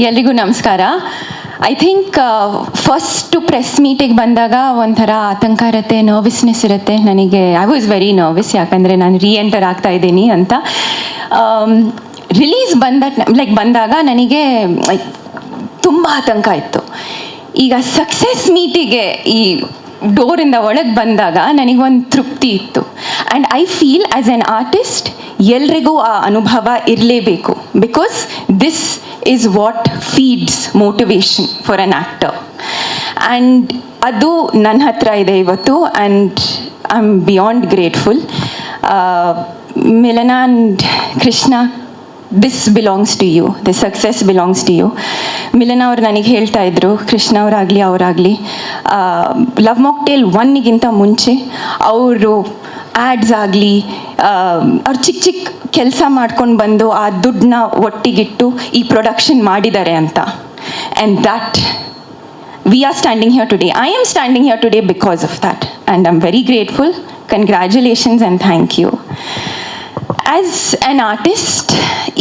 ಎಲ್ರಿಗೂ ನಮಸ್ಕಾರ. I think first press ಮೀಟಿಗೆ ಬಂದಾಗ ಒಂಥರ ಆತಂಕ ಇರುತ್ತೆ, ನರ್ವಸ್ನೆಸ್ ಇರುತ್ತೆ. ನನಗೆ ಐ ವಾಸ್ ವೆರಿ ನರ್ವಸ್, ಯಾಕಂದರೆ ನಾನು ರೀಎಂಟರ್ ಆಗ್ತಾ ಇದ್ದೀನಿ ಅಂತ. ರಿಲೀಸ್ ಬಂದಾಗ ನನಗೆ ತುಂಬ ಆತಂಕ ಇತ್ತು. ಈಗ ಸಕ್ಸಸ್ ಮೀಟಿಗೆ ಈ ಡೋರಿಂದ ಒಳಗೆ ಬಂದಾಗ ನನಗೊಂದು ತೃಪ್ತಿ ಇತ್ತು. And I feel as an artist ಎಲ್ರಿಗೂ ಆ ಅನುಭವ ಇರಲೇಬೇಕು, because this is what feeds motivation for an actor. And ಅದು ನನ್ನ ಹತ್ರ ಇದೆ ಇವತ್ತು, and I am beyond grateful. Milana and Krishna, this belongs to you, this success belongs to you. Milana ಅವ್ರು ನನಗೆ ಹೇಳ್ತಾ ಇದ್ರು, ಕೃಷ್ಣ ಅವರಾಗಲಿ ಲವ್ ಮಾಕ್ಟೇಲ್ 1ಗಿಂತ ಮುಂಚೆ ಅವರು ಆ್ಯಡ್ಸ್ ಆಗಲಿ ಅವ್ರು ಚಿಕ್ಕ ಕೆಲಸ ಮಾಡ್ಕೊಂಡು ಬಂದು ಆ ದುಡ್ಡನ್ನ ಒಟ್ಟಿಗಿಟ್ಟು ಈ ಪ್ರೊಡಕ್ಷನ್ ಮಾಡಿದ್ದಾರೆ ಅಂತ. And that we are standing here today. I am standing here today because of that, and I am very grateful. Congratulations and thank you. As an artist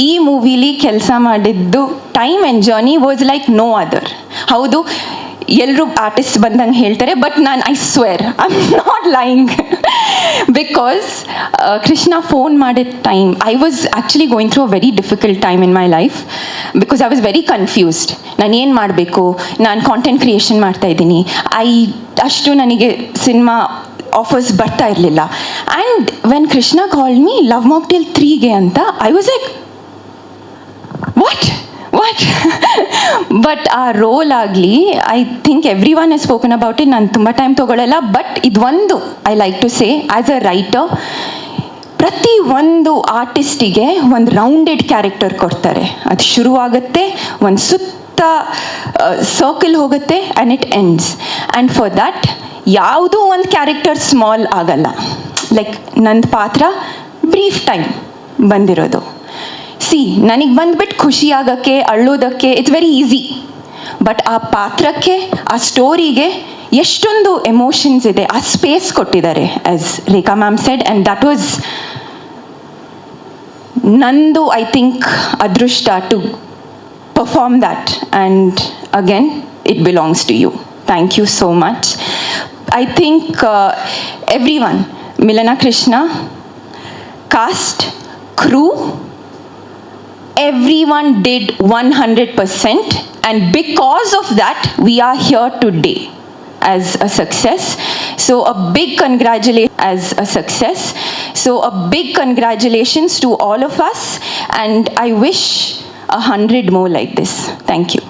ಈ ಮೂವಿಲಿ ಕೆಲಸ ಮಾಡಿದ್ದು time and journey was like no other. ಹೌದು, ಎಲ್ಲರೂ artist ಬಂದಂಗೆ ಹೇಳ್ತಾರೆ, but ನಾನು I swear I am not lying. Because Krishna phone ಮಾಡಿದ time I was actually going through a very difficult time in my life, because I was very confused. ನಾನು ಏನು ಮಾಡಬೇಕು, ನಾನು ಕಾಂಟೆಂಟ್ ಕ್ರಿಯೇಷನ್ ಮಾಡ್ತಾಯಿದ್ದೀನಿ, ಅಷ್ಟು ನನಗೆ ಸಿನಿಮಾ ಆಫರ್ಸ್ ಬರ್ತಾ ಇರಲಿಲ್ಲ. And when Krishna called me love mocktail 3ಗೆ ಅಂತ, I was like what but ಆ ರೋಲ್ ಆಗಲಿ, I think everyone has spoken about it, ನಾನು ತುಂಬ ಟೈಮ್ ತೊಗೊಳ್ಳಲ್ಲ. ಬಟ್ ಇದೊಂದು I like to say as a writer, ಪ್ರತಿ ಒಂದು ಆರ್ಟಿಸ್ಟಿಗೆ ಒಂದು ರೌಂಡೆಡ್ ಕ್ಯಾರೆಕ್ಟರ್ ಕೊಡ್ತಾರೆ. ಅದು ಶುರುವಾಗುತ್ತೆ, ಒಂದು ಸುತ್ತ ಸರ್ಕಲ್ ಹೋಗುತ್ತೆ, and it ends. And for that ಯಾವುದೂ ಒಂದು ಕ್ಯಾರೆಕ್ಟರ್ ಸ್ಮಾಲ್ ಆಗಲ್ಲ. ಲೈಕ್ ನಂದು ಪಾತ್ರ ಬ್ರೀಫ್ ಟೈಮ್ ಬಂದಿರೋದು. ನನಗೆ ಬಂದ್ಬಿಟ್ಟು ಖುಷಿ ಆಗೋಕ್ಕೆ, ಅಳ್ಳೋದಕ್ಕೆ ಇಟ್ಸ್ ವೆರಿ ಈಸಿ. ಬಟ್ ಆ ಪಾತ್ರಕ್ಕೆ, ಆ ಸ್ಟೋರಿಗೆ ಎಷ್ಟೊಂದು ಎಮೋಷನ್ಸ್ ಇದೆ, ಆ ಸ್ಪೇಸ್ ಕೊಟ್ಟಿದ್ದಾರೆ, as Rekha ma'am said. And that was ನಂದು ಐ ಥಿಂಕ್ ಅದೃಷ್ಟ to perform that. And again it belongs to you. Thank you so much. I think everyone, Milana, Krishna, cast, crew, everyone did 100%, and because of that we are here today as a success. So a big congratulations to all of us, and I wish 100 more like this. Thank you.